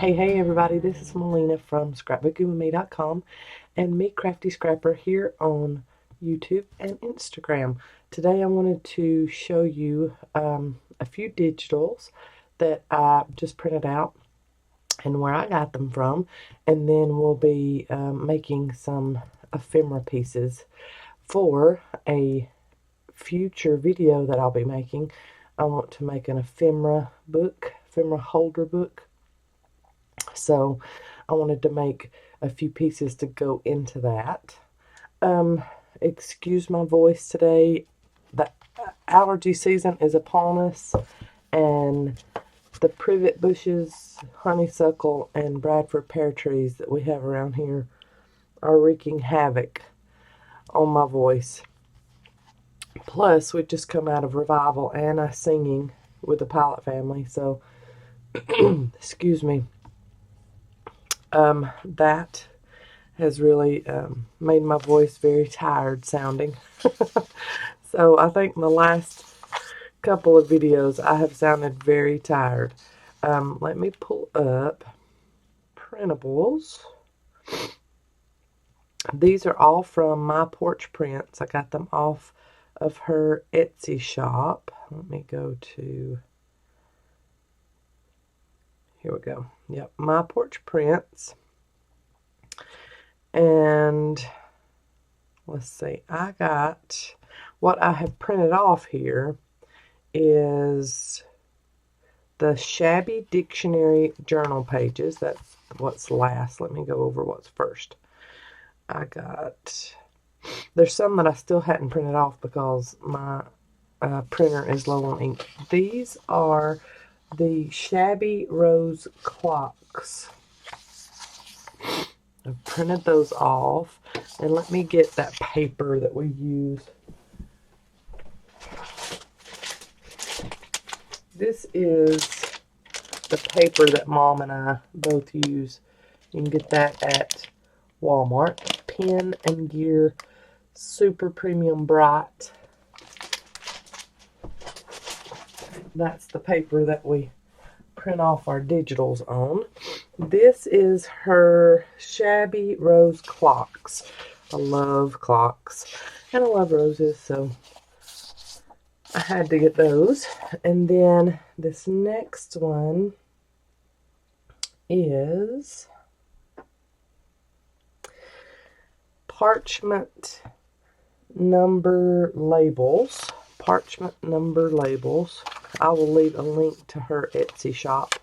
Hey everybody, this is Melina from ScrapbookingwithME.com and Me Crafty Scrapper here on YouTube and Instagram. Today I wanted to show you a few digitals that I just printed out and where I got them from, and then we'll be making some ephemera pieces for a future video that I'll be making. I want to make an ephemera book, ephemera holder book. So I wanted to make a few pieces to go into that. Excuse my voice today. The allergy season is upon us, and the privet bushes, honeysuckle, and Bradford pear trees that we have around here are wreaking havoc on my voice. Plus, we just come out of revival and I singing with the Pilot family, so excuse me. That has really made my voice very tired sounding. So I think in the last couple of videos I have sounded very tired. Let me pull up printables. These are all from My Porch Prints. I got them off of her Etsy shop. Let me go to... Here we go. Yep, My Porch Prints. And let's see, I got, what I have printed off here is the Shabby Dictionary journal pages. That's what's last. Let me go over what's first. I got, there's some that I still hadn't printed off because my printer is low on ink. These are the Shabby Rose clocks. I've printed those off, and let me get that paper that we use. This is the paper that Mom and I both use. You can get that at Walmart. Pen and Gear Super Premium Bright. That's the paper that we print off our digitals on. This is her Shabby Rose clocks. I love clocks and I love roses, so I had to get those. And then this next one is parchment number labels. Parchment number labels. I will leave a link to her Etsy shop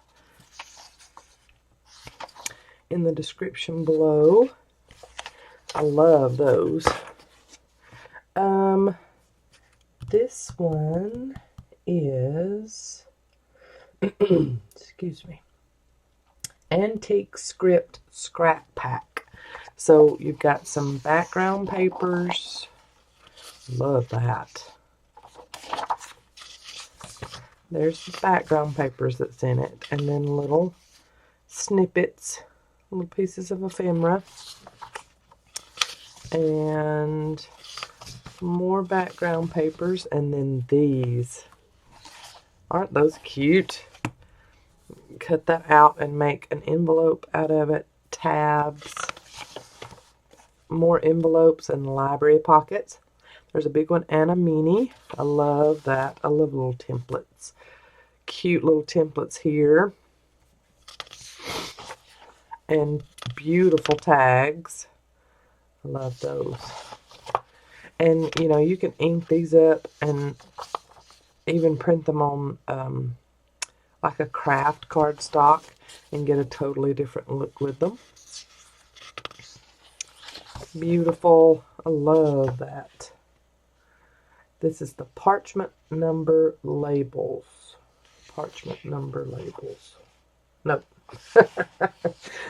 in the description below. I love those. This one is excuse me, Antique Script Scrap Pack. So you've got some background papers. Love that. There's the background papers that's in it, and then little snippets, little pieces of ephemera, and more background papers, and then these. Aren't those cute? Cut that out and make an envelope out of it, tabs, more envelopes, and library pockets. There's a big one and a mini. I love that. I love little templates. Cute little templates here. And beautiful tags. I love those. And, you know, you can ink these up and even print them on like a craft cardstock and get a totally different look with them. Beautiful. I love that. This is the parchment number labels. Parchment number labels. Nope.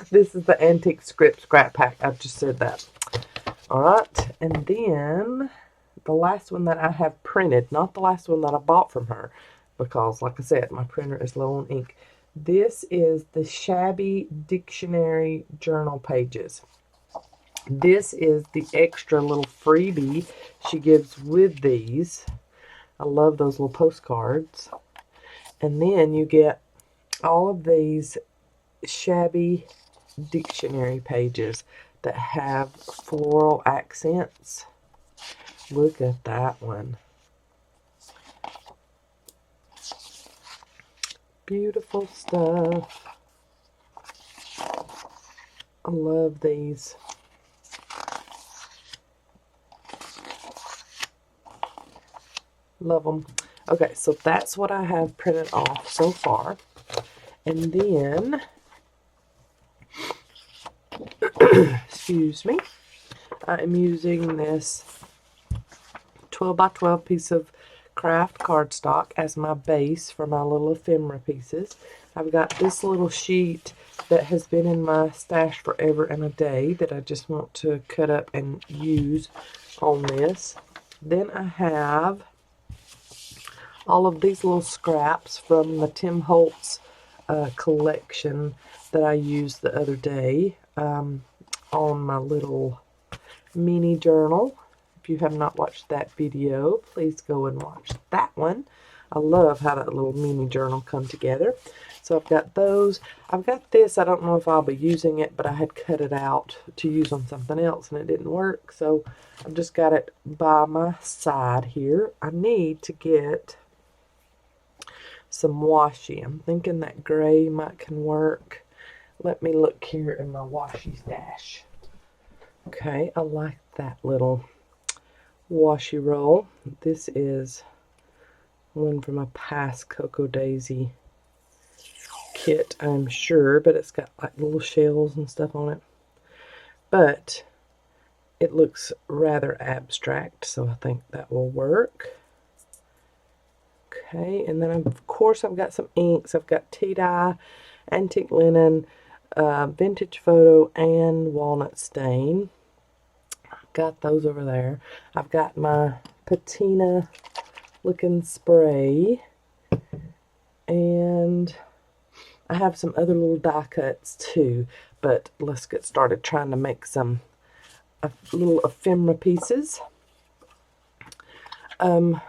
This is the Antique Script Scrap Pack. I've just said that. Alright, and then the last one that I have printed, not the last one that I bought from her, because like I said, my printer is low on ink. This is the Shabby Dictionary journal pages. This is the extra little freebie she gives with these. I love those little postcards. And then you get all of these shabby dictionary pages that have floral accents. Look at that one. Beautiful stuff. I love these. Love them. Okay, so that's what I have printed off so far. And then, excuse me, I am using this 12 by 12 piece of craft cardstock as my base for my little ephemera pieces. I've got this little sheet that has been in my stash forever and a day that I just want to cut up and use on this. Then I have all of these little scraps from the Tim Holtz collection that I used the other day on my little mini journal. If you have not watched that video, please go and watch that one. I love how that little mini journal come together. So I've got those. I've got this. I don't know if I'll be using it, but I had cut it out to use on something else and it didn't work. So I've just got it by my side here. I need to get some washi. I'm thinking that gray can work. Let me look here in my washi stash. Okay, I like that little washi roll. This is one from a past Cocoa Daisy kit, I'm sure, but it's got like little shells and stuff on it. But it looks rather abstract, so I think that will work. Okay, and then of course I've got some inks. I've got tea dye, antique linen, vintage photo, and walnut stain. Got those over there. I've got my patina looking spray, and I have some other little die cuts too, but let's get started trying to make some little ephemera pieces. When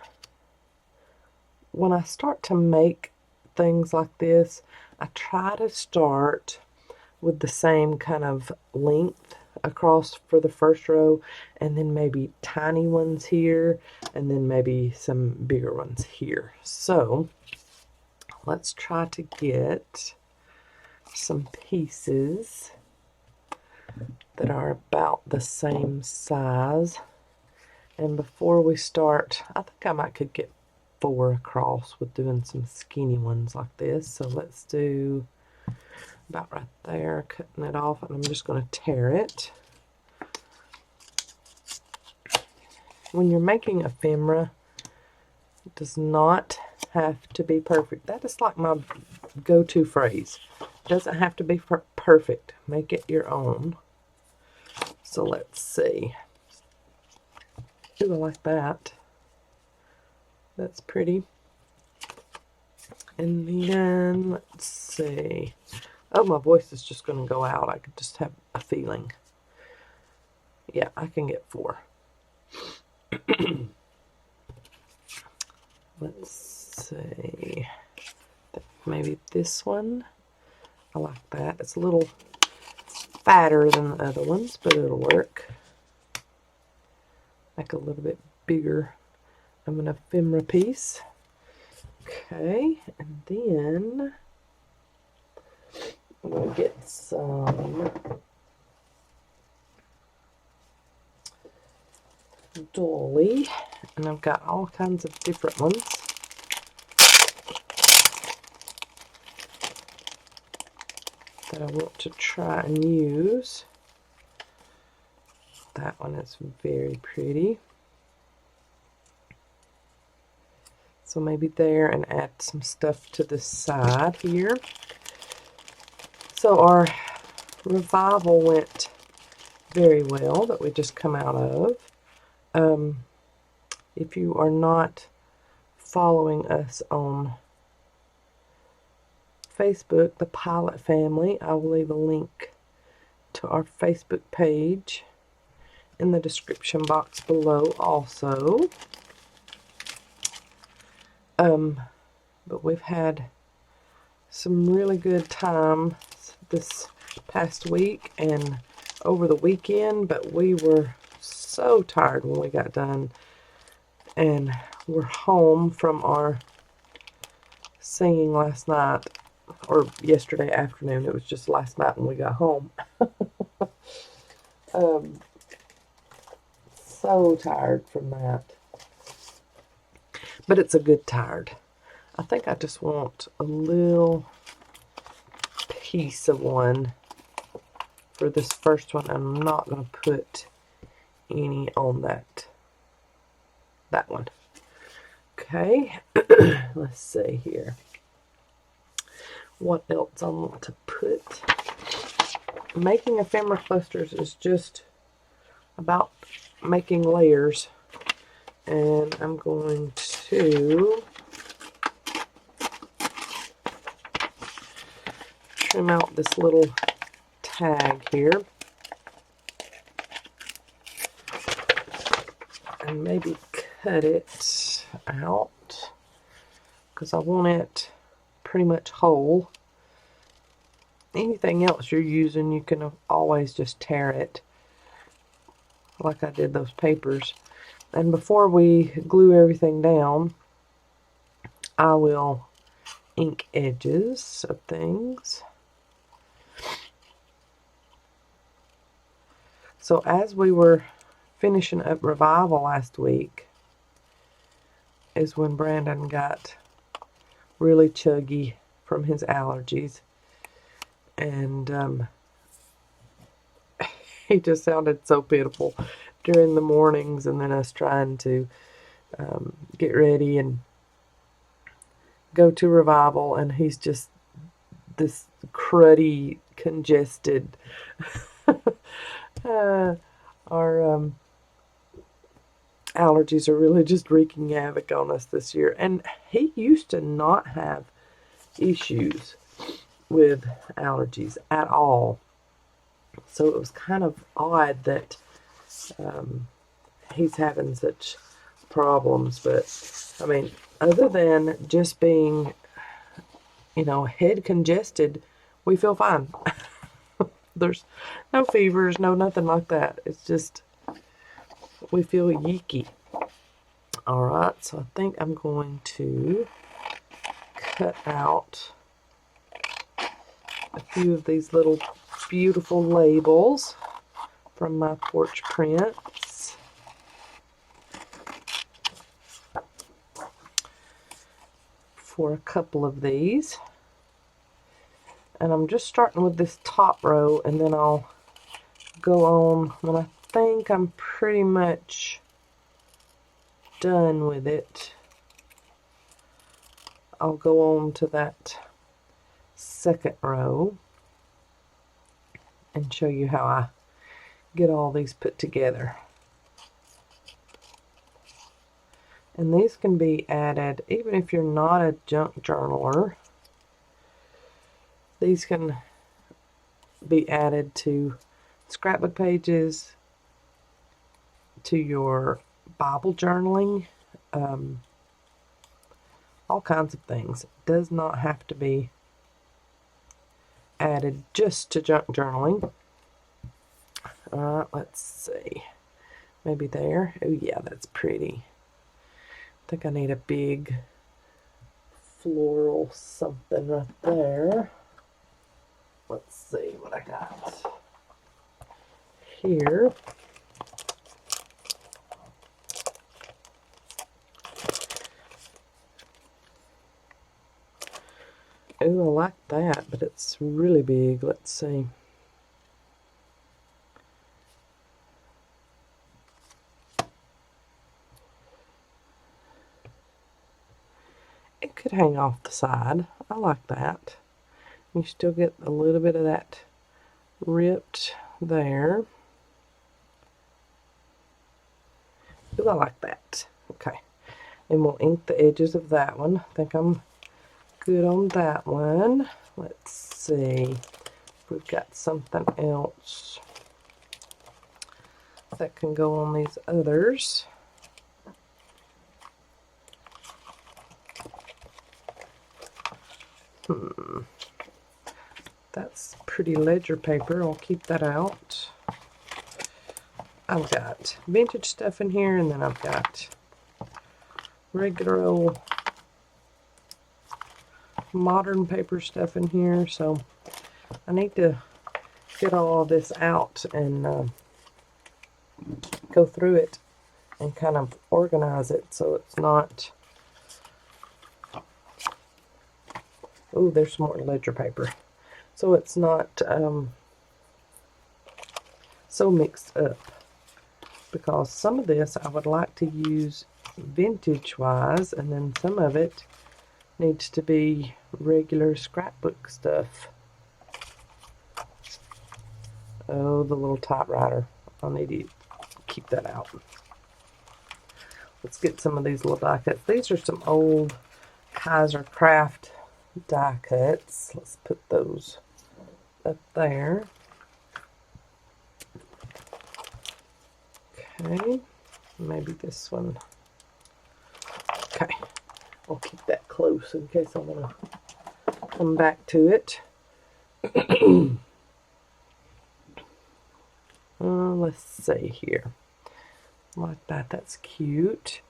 I start to make things like this, I try to start with the same kind of length across for the first row, and then maybe tiny ones here, and then maybe some bigger ones here. So let's try to get some pieces that are about the same size. And before we start, I think I could get 4 across with doing some skinny ones like this. So let's do about right there, cutting it off, and I'm just going to tear it. When you're making ephemera, it does not have to be perfect. That is like my go-to phrase. It doesn't have to be perfect. Make it your own. So let's see. Ooh, I like that. That's pretty. And then, let's see. Oh, my voice is just going to go out. I could just have a feeling. Yeah, I can get 4. Let's see. Maybe this one. I like that. It's a little fatter than the other ones, but it'll work. Like a little bit bigger of an ephemera piece. Okay, and then I'm going to get some dolly, and I've got all kinds of different ones. That I want to try and use. That one is very pretty. So maybe there, and add some stuff to the side here. So our revival went very well that we just come out of. If you are not following us on Facebook, the Pilot Family, I will leave a link to our Facebook page in the description box below also. But we've had some really good times this past week and over the weekend, but we were so tired when we got done, and we're home from our singing last night, or yesterday afternoon. It was just last night when we got home. So tired from that. But it's a good tired. I think I just want a little piece of one for this first one. I'm not going to put any on that one. Okay, let's see here. What else I want to put? Making ephemera clusters is just about making layers, and I'm going to trim out this little tag here and maybe cut it out because I want it pretty much whole. Anything else you're using, you can always just tear it like I did those papers. And before we glue everything down, I will ink edges of things. So as we were finishing up Revival last week is when Brandon got really chuggy from his allergies, and he just sounded so pitiful during the mornings, and then us trying to get ready and go to Revival, and he's just this cruddy, congested our allergies are really just wreaking havoc on us this year. And he used to not have issues with allergies at all. So it was kind of odd that he's having such problems. But, I mean, other than just being, head congested, we feel fine. There's no fevers, no nothing like that. It's just we feel yeeky. Alright, so I think I'm going to cut out a few of these little beautiful labels from my porch prints. For a couple of these. And I'm just starting with this top row, and then I'll go on when I think I'm pretty much done with it. I'll go on to that second row and show you how I get all these put together. And these can be added even if you're not a junk journaler. These can be added to scrapbook pages, to your Bible journaling, all kinds of things. It does not have to be added just to junk journaling. Alright, let's see. Maybe there. Oh yeah, that's pretty. I think I need a big floral something right there. Let's see what I got here. Oh, I like that, but it's really big. Let's see. It could hang off the side. I like that. You still get a little bit of that ripped there. Ooh, I like that. Okay. And we'll ink the edges of that one. I think I'm good on that one. Let's see if we've got something else that can go on these others. That's pretty ledger paper. I'll keep that out. I've got vintage stuff in here, and then I've got regular old modern paper stuff in here. So I need to get all this out and go through it and kind of organize it so it's not... Oh, there's some more ledger paper. So it's not so mixed up. Because some of this I would like to use vintage-wise, and then some of it needs to be regular scrapbook stuff. Oh, the little typewriter. I'll need to keep that out. Let's get some of these little die cuts. These are some old Kaiser Craft die cuts. Let's put those up there. Okay, maybe this one. Okay, I'll keep that close in case I want to come back to it. Let's see here. Like that, that's cute.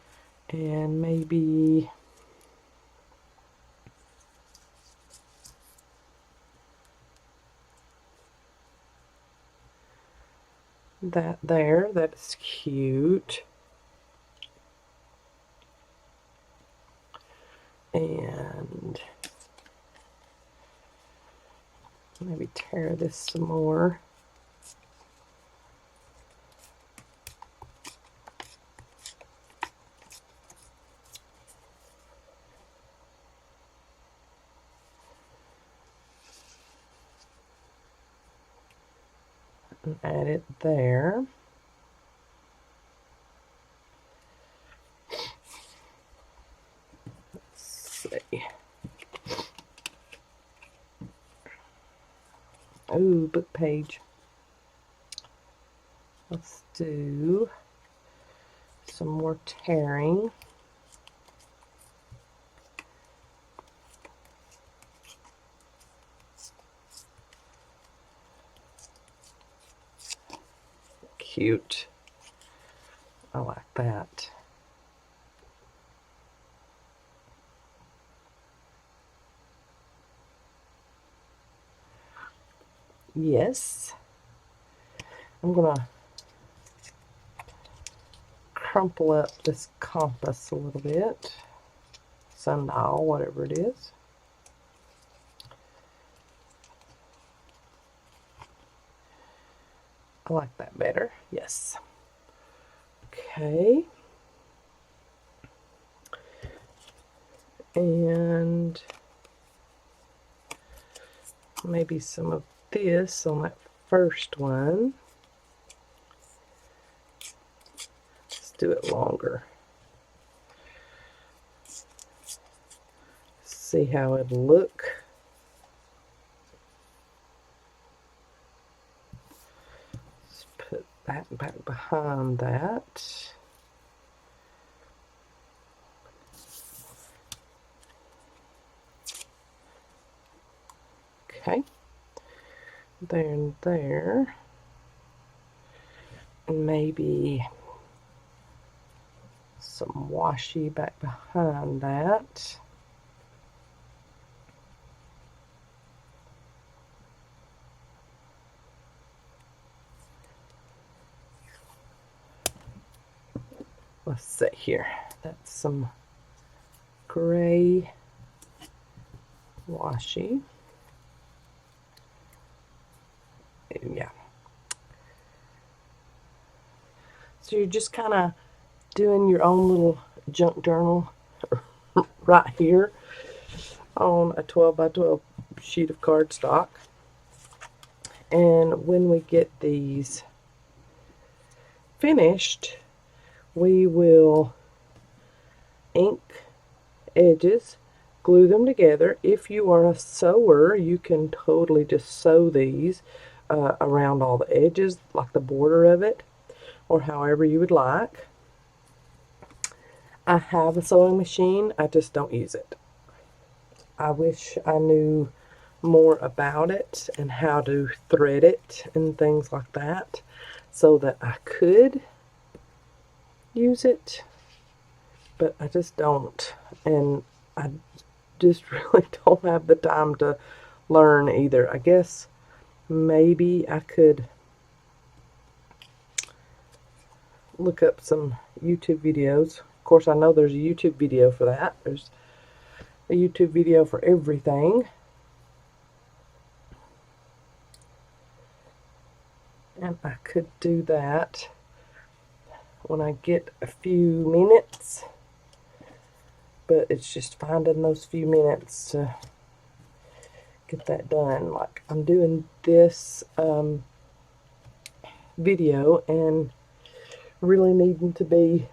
And maybe that there, that's cute. And maybe tear this some more. And add it there. Let's see. Oh, book page. Let's do some more tearing. Cute. I like that. Yes. I'm gonna crumple up this compass a little bit. Sundial, whatever it is. I like that better. Yes. Okay. And maybe some of this on that first one. Let's do it longer. See how it'll look. Let's put that back behind that. Okay. There and there. And maybe some washi back behind that. Let's see here. That's some gray washi. Yeah. So you're just kind of doing your own little junk journal right here on a 12 by 12 sheet of cardstock. And when we get these finished, we will ink edges, glue them together. If you are a sewer, you can totally just sew these around all the edges, like the border of it, or however you would like. I have a sewing machine, I just don't use it. I wish I knew more about it and how to thread it and things like that so that I could use it, but I just don't, and I just really don't have the time to learn either. I guess maybe I could look up some YouTube videos. Of course, I know there's a YouTube video for that. There's a YouTube video for everything. And I could do that when I get a few minutes. But it's just finding those few minutes to get that done. Like, I'm doing this video and really needing to be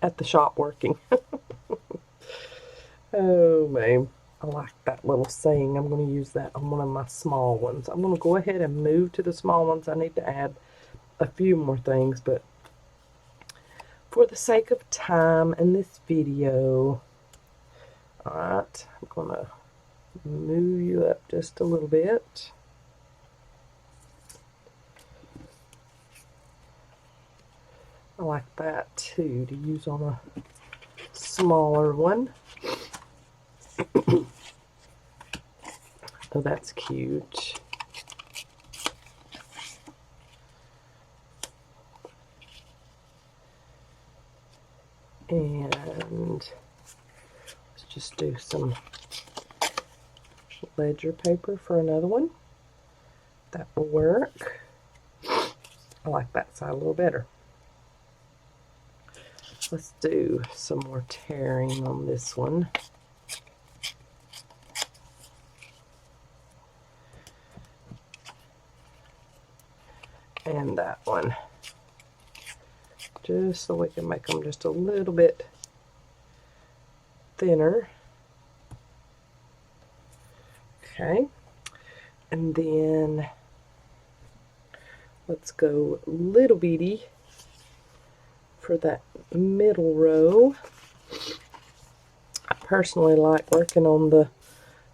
at the shop working. Oh man, I like that little saying. I'm going to use that on one of my small ones. I'm going to go ahead and move to the small ones. I need to add a few more things, but for the sake of time in this video, alright, I'm going to move you up just a little bit. I like that too, to use on a smaller one. Oh, that's cute. And let's just do some ledger paper for another one. That will work. I like that side a little better. Let's do some more tearing on this one. And that one. Just so we can make them just a little bit thinner. Okay. And then let's go little bitty for that middle row. I personally like working on the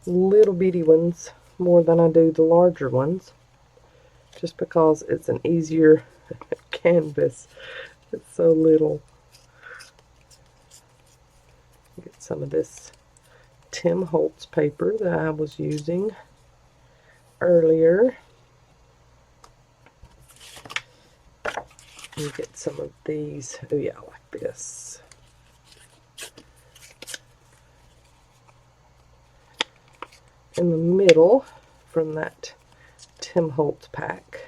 little bitty ones more than I do the larger ones, just because it's an easier canvas. It's so little. Get some of this Tim Holtz paper that I was using earlier. And get some of these. Oh yeah, I like this. In the middle from that Tim Holtz pack.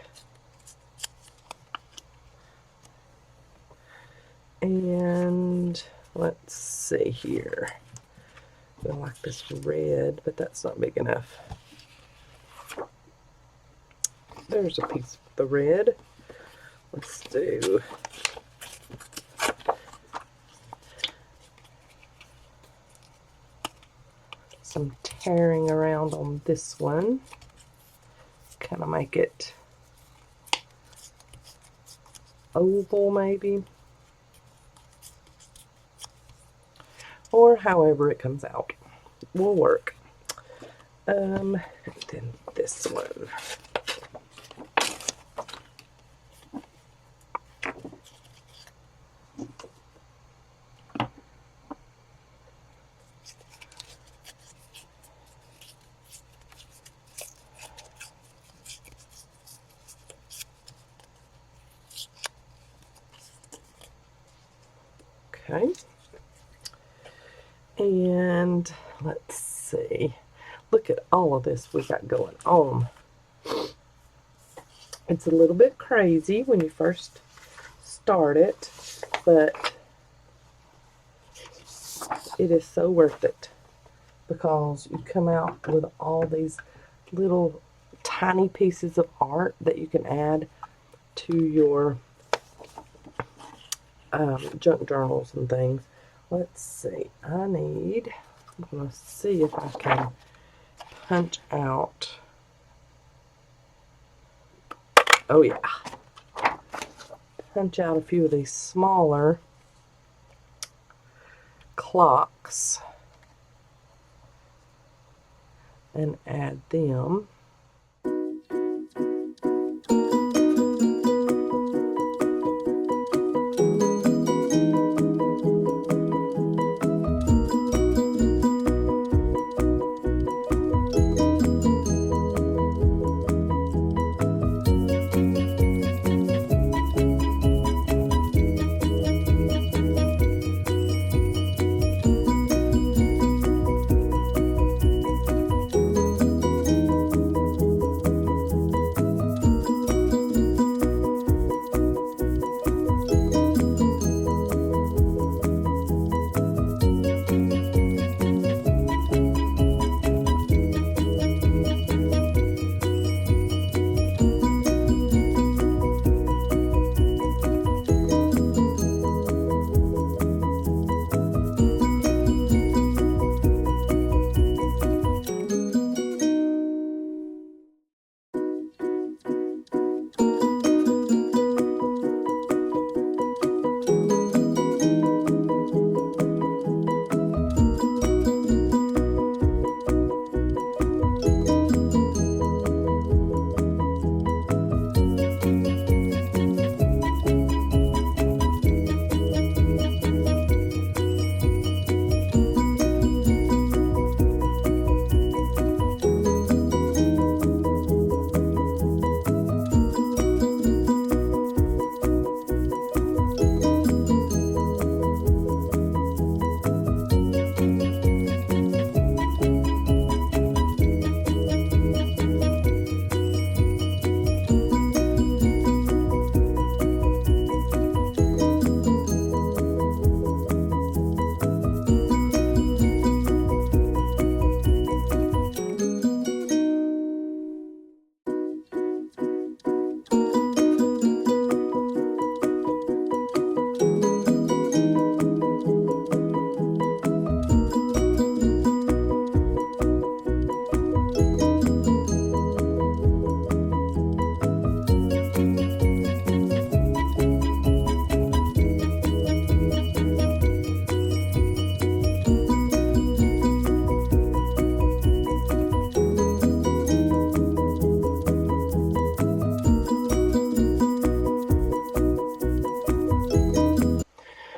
And let's see here. I like this red, but that's not big enough. There's a piece of the red. Let's do some tearing around on this one. Kind of make it oval maybe. Or however it comes out will work. Then this one. Okay. And let's see. Look at all of this we got going on. It's a little bit crazy when you first start it, but it is so worth it because you come out with all these little tiny pieces of art that you can add to your junk journals and things. Let's see. I'm going to see if I can punch out. Oh yeah. Punch out a few of these smaller clocks. and add them.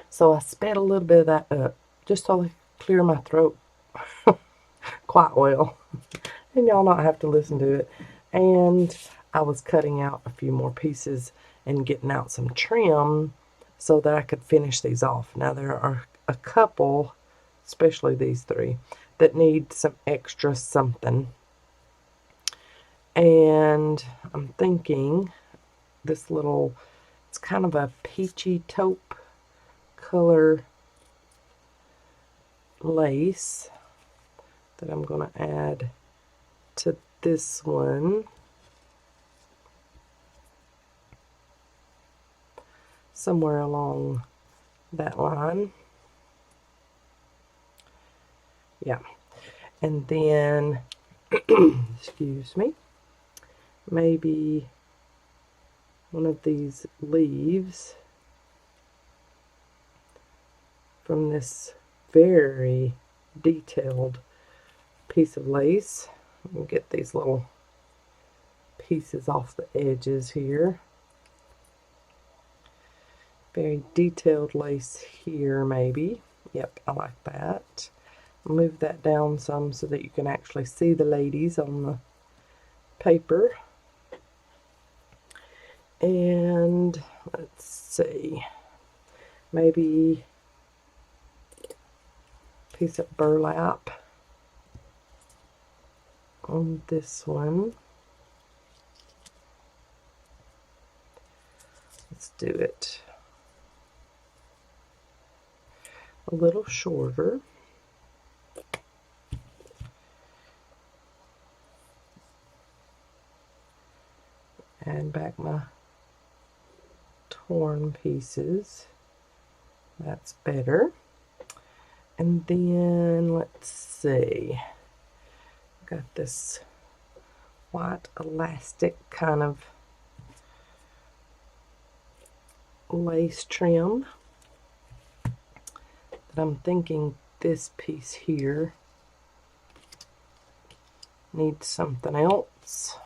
So I sped a little bit of that up just so I clear my throat quite well. And y'all not have to listen to it. And I was cutting out a few more pieces and getting out some trim so that I could finish these off. Now there are a couple, especially these three, that need some extra something. And I'm thinking this little, it's kind of a peachy taupe color lace that I'm going to add to this one. Somewhere along that line. Yeah. And then, excuse me, maybe one of these leaves from this very detailed piece of lace. Let me get these little pieces off the edges here. Very detailed lace here, maybe. Yep, I like that. Move that down some so that you can actually see the ladies on the paper. And let's see, maybe a piece of burlap on this one. Let's do it a little shorter. Add back my torn pieces. That's better. And then let's see, got this white elastic kind of lace trim that I'm thinking this piece here need something else.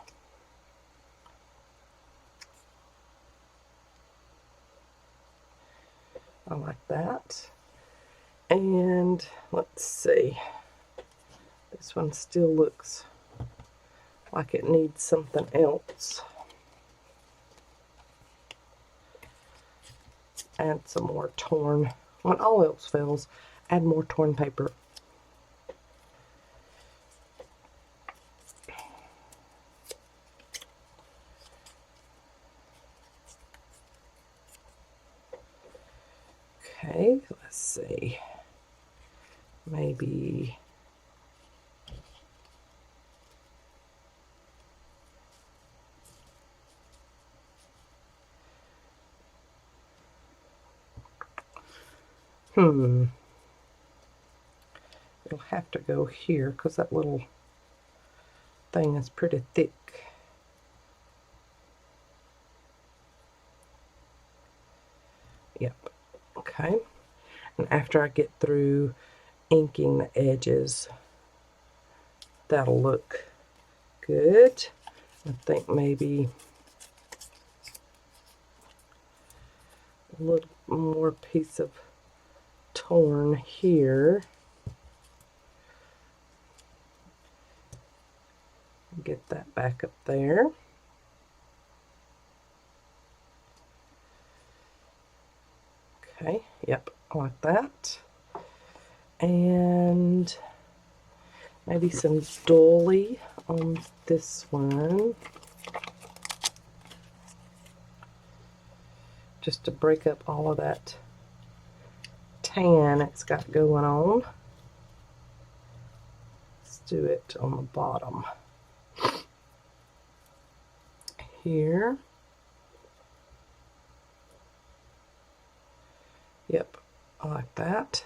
I like that. And let's see. This one still looks like it needs something else. Add some more torn. When all else fails, add more torn paper. Okay, let's see. Maybe it'll have to go here because that little thing is pretty thick. Yep. Okay. And after I get through inking the edges, that'll look good. I think maybe a little more piece of torn here. Get that back up there. Okay, yep, I like that. And maybe some dolly on this one. Just to break up all of that tan it's got going on. Let's do it on the bottom here. Yep, I like that.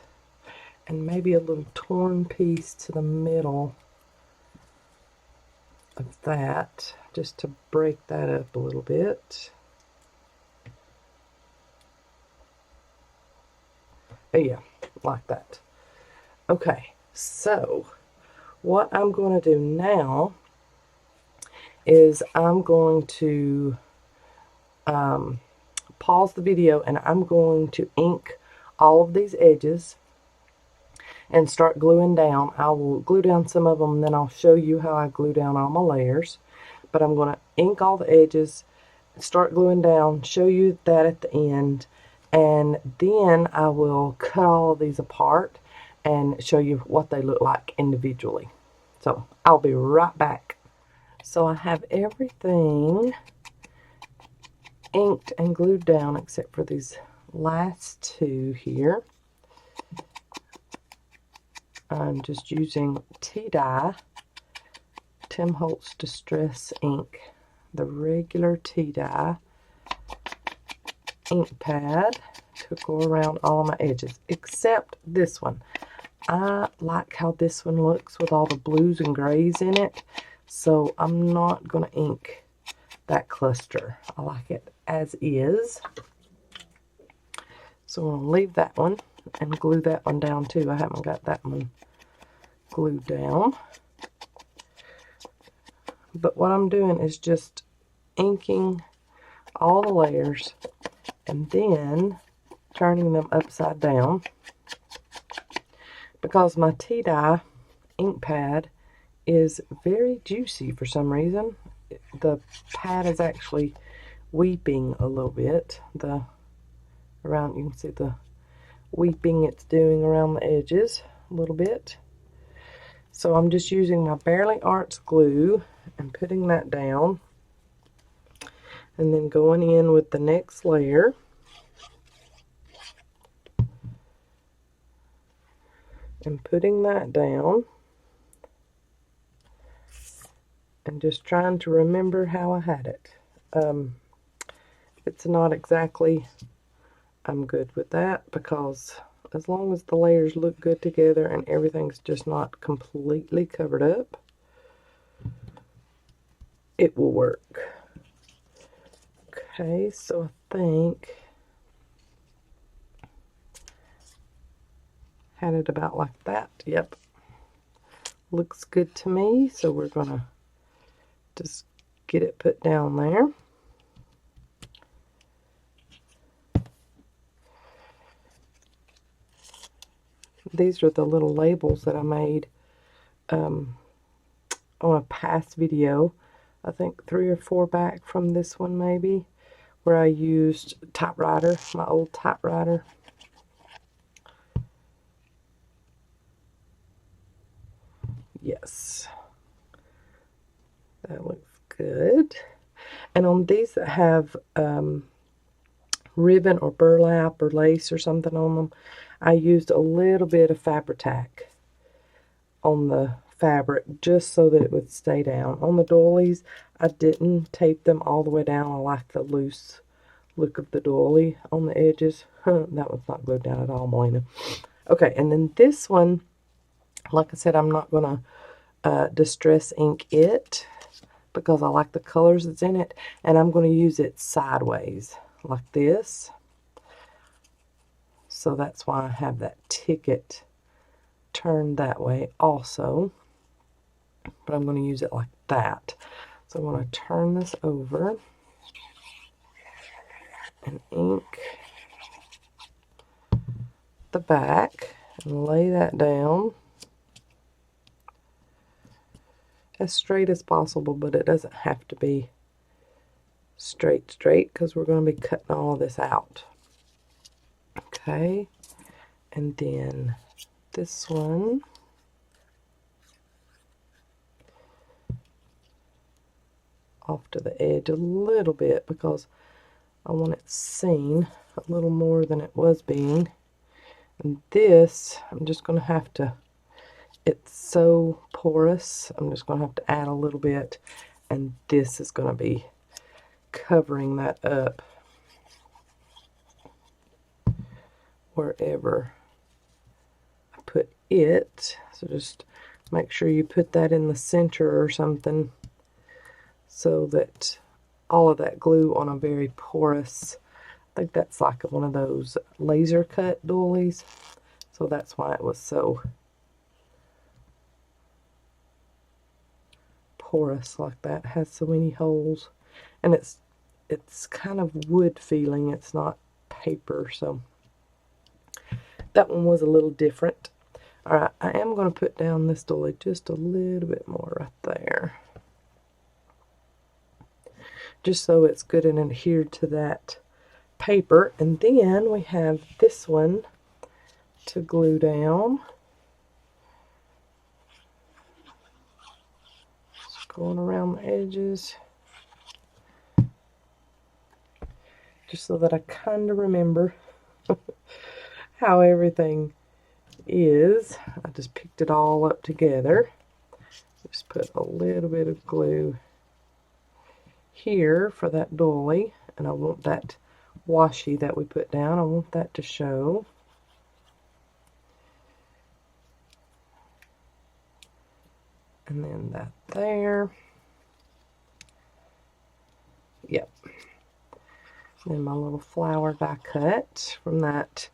And maybe a little torn piece to the middle of that, just to break that up a little bit. Oh yeah, like that. Okay, so what I'm going to do now is I'm going to pause the video and I'm going to ink all of these edges and start gluing down. I will glue down some of them, and then I'll show you how I glue down all my layers. But I'm going to ink all the edges, start gluing down, show you that at the end, and then I will cut all of these apart and show you what they look like individually. So I'll be right back. So I have everything inked and glued down except for these last two here. I'm just using tea dye, Tim Holtz Distress ink, the regular tea dye ink pad to go around all my edges, except this one. I like how this one looks with all the blues and grays in it, so I'm not going to ink that cluster. I like it as is. So I'm going to leave that one and glue that one down too. I haven't got that one glued down. But what I'm doing is just inking all the layers and then turning them upside down, because my tea dye ink pad is very juicy for some reason. The pad is actually weeping a little bit. Around, you can see the weeping it's doing around the edges a little bit. So I'm just using my Barely Arts glue and putting that down, and then going in with the next layer and putting that down, and just trying to remember how I had it. It's not exactly, I'm good with that, because as long as the layers look good together and everything's just not completely covered up, it will work. Okay, so I think had it about like that. Yep, looks good to me, so we're going to just get it put down there. These are the little labels that I made on a past video, I think 3 or 4 back from this one maybe, where I used typewriter, my old typewriter. Yes, that looks good. And on these that have ribbon or burlap or lace or something on them, I used a little bit of Fabri-Tac on the fabric just so that it would stay down. On the doilies, I didn't tape them all the way down. I like the loose look of the doily on the edges. That one's not glued down at all, Melina. Okay, and then this one, like I said, I'm not going to distress ink it because I like the colors that's in it, and I'm going to use it sideways like this. So that's why I have that ticket turned that way also, but I'm going to use it like that. So I'm going to turn this over and ink the back and lay that down as straight as possible, but it doesn't have to be straight because we're going to be cutting all of this out. Okay, and then this one, off to the edge a little bit because I want it seen a little more than it was being. And this, I'm just going to have to, it's so porous, I'm just going to have to add a little bit, and this is going to be covering that up wherever I put it. So just make sure you put that in the center or something so that all of that glue on a very porous, I think that's like one of those laser cut doilies, so that's why it was so porous like that. It has so many holes, and it's kind of wood feeling, it's not paper, so that one was a little different. Alright, I am going to put down this doily just a little bit more right there, just so it's good and adhered to that paper. And then we have this one to glue down. Just going around the edges, just so that I kind of remember how everything is. I just picked it all up together. Just put a little bit of glue here for that doily, and I want that washi that we put down, I want that to show. And then that there. Yep. Then my little flower die cut from that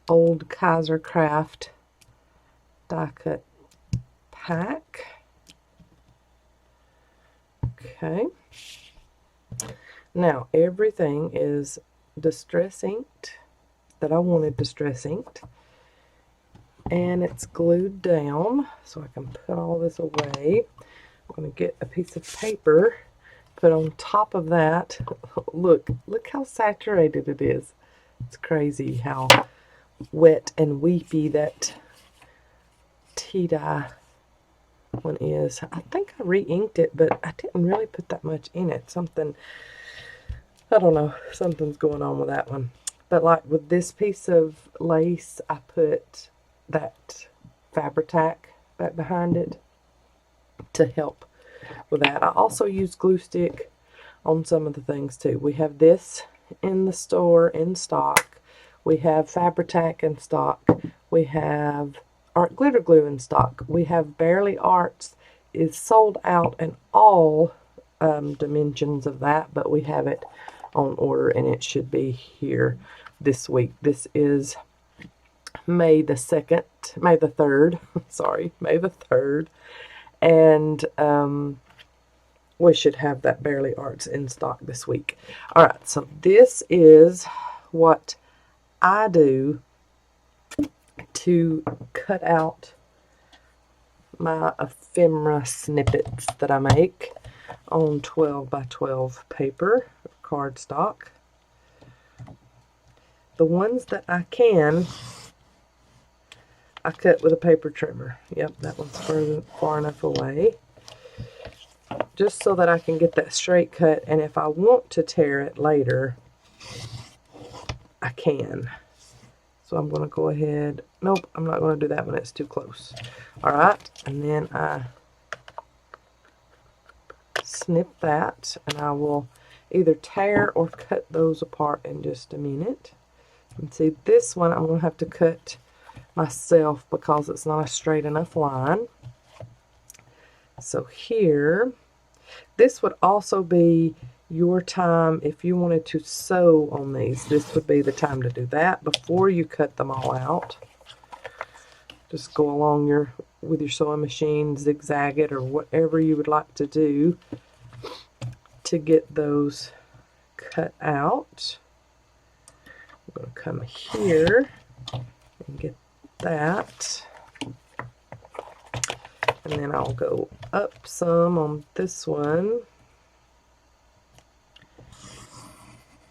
old Kaiser Craft die cut pack. Okay. Now everything is distress inked that I wanted distress inked, and it's glued down, so I can put all this away. I'm going to get a piece of paper, put on top of that. Look how saturated it is. It's crazy how wet and weepy that tea dye one is. I think I re-inked it, but I didn't really put that much in it. Something, I don't know, something's going on with that one. But like with this piece of lace, I put that Fabri-Tac back behind it to help with that. I also use glue stick on some of the things too. We have this in the store in stock. We have Fabri-Tac in stock. We have art glitter glue in stock. We have Barely Arts is sold out in all dimensions of that, but we have it on order and it should be here this week. This is May the 3rd, sorry, May the 3rd, and we should have that Barely Arts in stock this week. Alright, so this is what I do to cut out my ephemera snippets that I make on 12 by 12 paper cardstock. The ones that I can, I cut with a paper trimmer. Yep, that one's far enough away. Just so that I can get that straight cut, and if I want to tear it later, I can. So I'm going to go ahead, nope, I'm not going to do that when it's too close. Alright, and then I snip that, and I will either tear or cut those apart in just a minute. And see, this one I'm going to have to cut myself because it's not a straight enough line. So here, this would also be your time if you wanted to sew on these. This would be the time to do that before you cut them all out. Just go along with your sewing machine, zigzag it, or whatever you would like to do to get those cut out. I'm going to come here and get that, and then I'll go up some on this one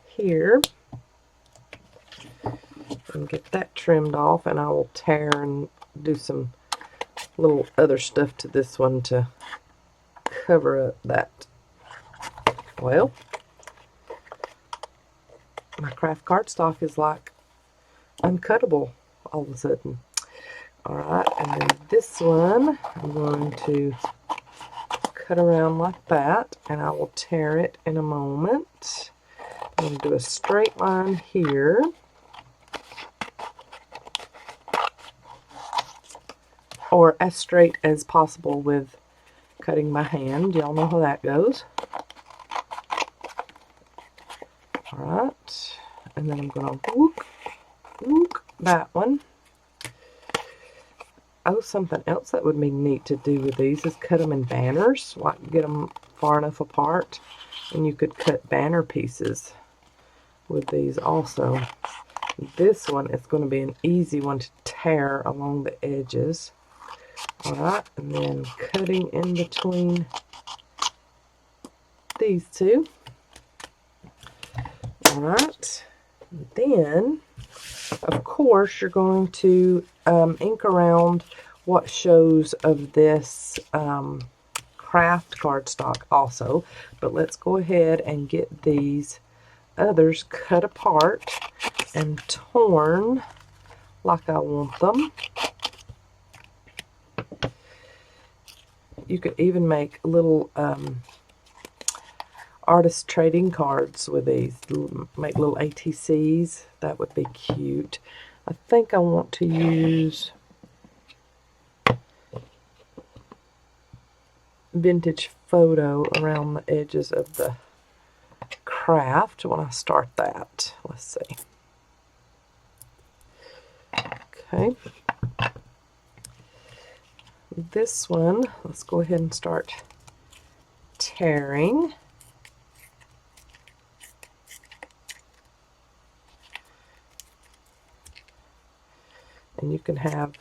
here and get that trimmed off, and I will tear and do some little other stuff to this one to cover up that. Well, my craft cardstock is like uncuttable all of a sudden. Alright, and then this one I'm going to cut around like that, and I will tear it in a moment. I'm going to do a straight line here. Or as straight as possible with cutting by hand. Y'all know how that goes. Alright, and then I'm going to whoop that one. Oh, something else that would be neat to do with these is cut them in banners, like get them far enough apart, and you could cut banner pieces with these also. This one is going to be an easy one to tear along the edges. Alright, and then cutting in between these two. Alright, then of course you're going to ink around what shows of this craft cardstock also, but let's go ahead and get these others cut apart and torn like I want them. You could even make little artist trading cards with these. Make little ATCs. That would be cute. I think I want to use vintage photo around the edges of the craft when I start that. Let's see. Okay. This one, let's go ahead and start tearing. And you can have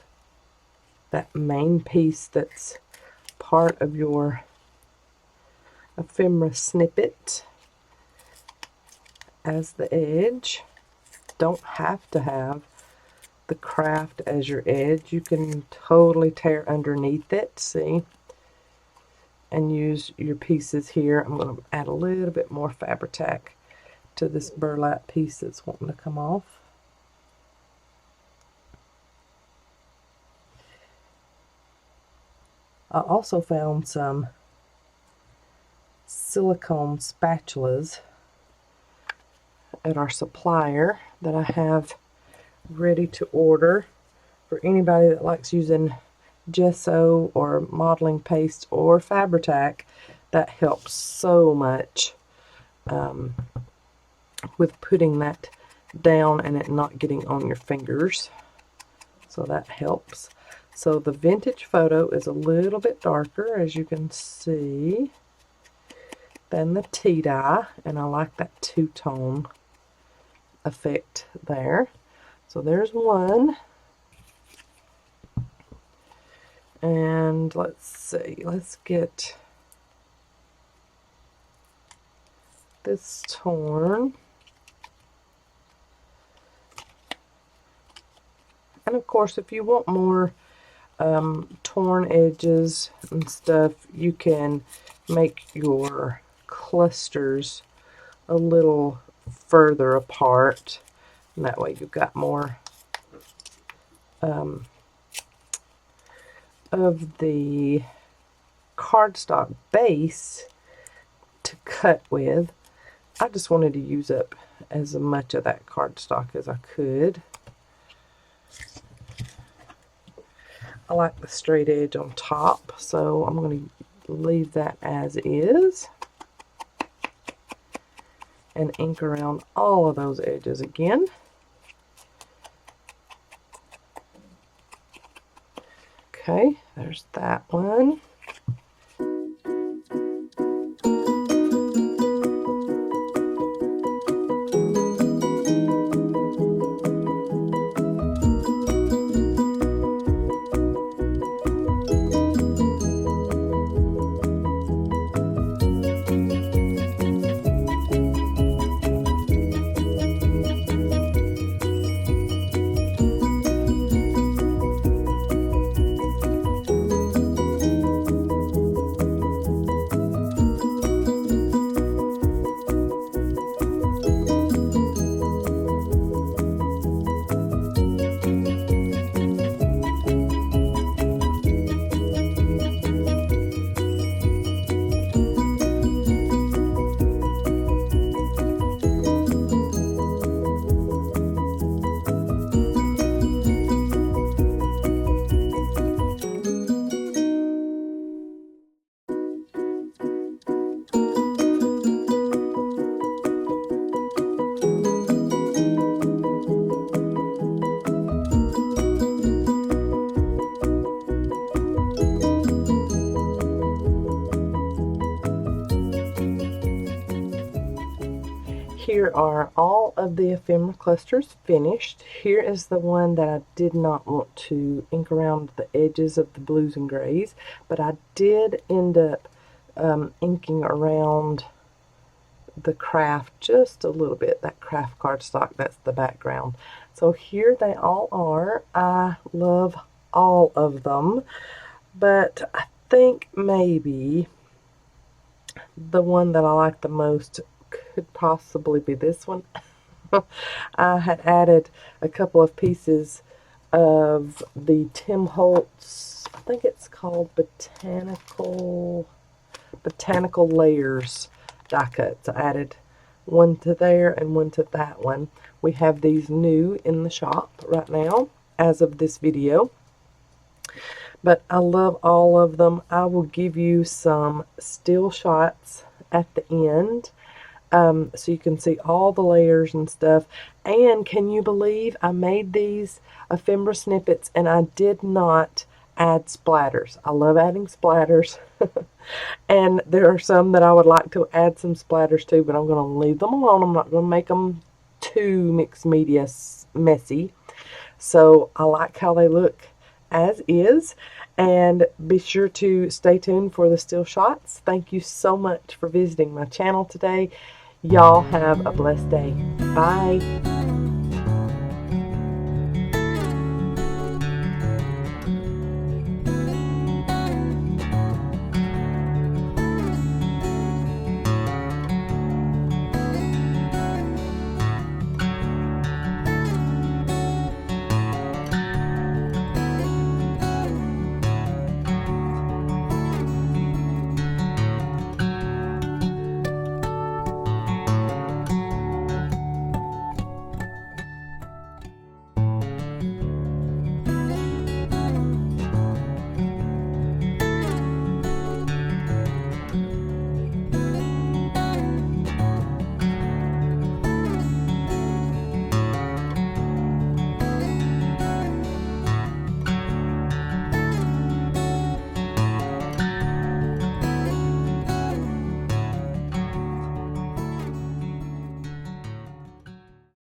that main piece that's part of your ephemera snippet as the edge. Don't have to have the craft as your edge. You can totally tear underneath it, see, and use your pieces here. I'm going to add a little bit more Fabri-Tac to this burlap piece that's wanting to come off. I also found some silicone spatulas at our supplier that I have ready to order for anybody that likes using gesso or modeling paste or Fabri-Tac. That helps so much with putting that down and it not getting on your fingers. so that helps. So the vintage photo is a little bit darker, as you can see, than the tea dye, and I like that two-tone effect there. So there's one. And let's see, let's get this torn. And of course, if you want more torn edges and stuff, you can make your clusters a little further apart, and that way you've got more of the cardstock base to cut with. I just wanted to use up as much of that cardstock as I could. I like the straight edge on top, so I'm going to leave that as is and ink around all of those edges again. Okay, there's that one. Here are all of the ephemera clusters finished. Here is the one that I did not want to ink around the edges of the blues and grays, but I did end up inking around the craft just a little bit, that craft cardstock, that's the background. So here they all are. I love all of them, but I think maybe the one that I like the most could possibly be this one. I had added a couple of pieces of the Tim Holtz, I think it's called Botanical Layers die cuts. I added one to there and one to that one. We have these new in the shop right now as of this video, but I love all of them. I will give you some still shots at the end so you can see all the layers and stuff. And can you believe I made these ephemera snippets and I did not add splatters? I love adding splatters. And there are some that I would like to add some splatters to, but I'm going to leave them alone. I'm not going to make them too mixed media messy. So I like how they look as is. And be sure to stay tuned for the still shots. Thank you so much for visiting my channel today. Y'all have a blessed day. Bye.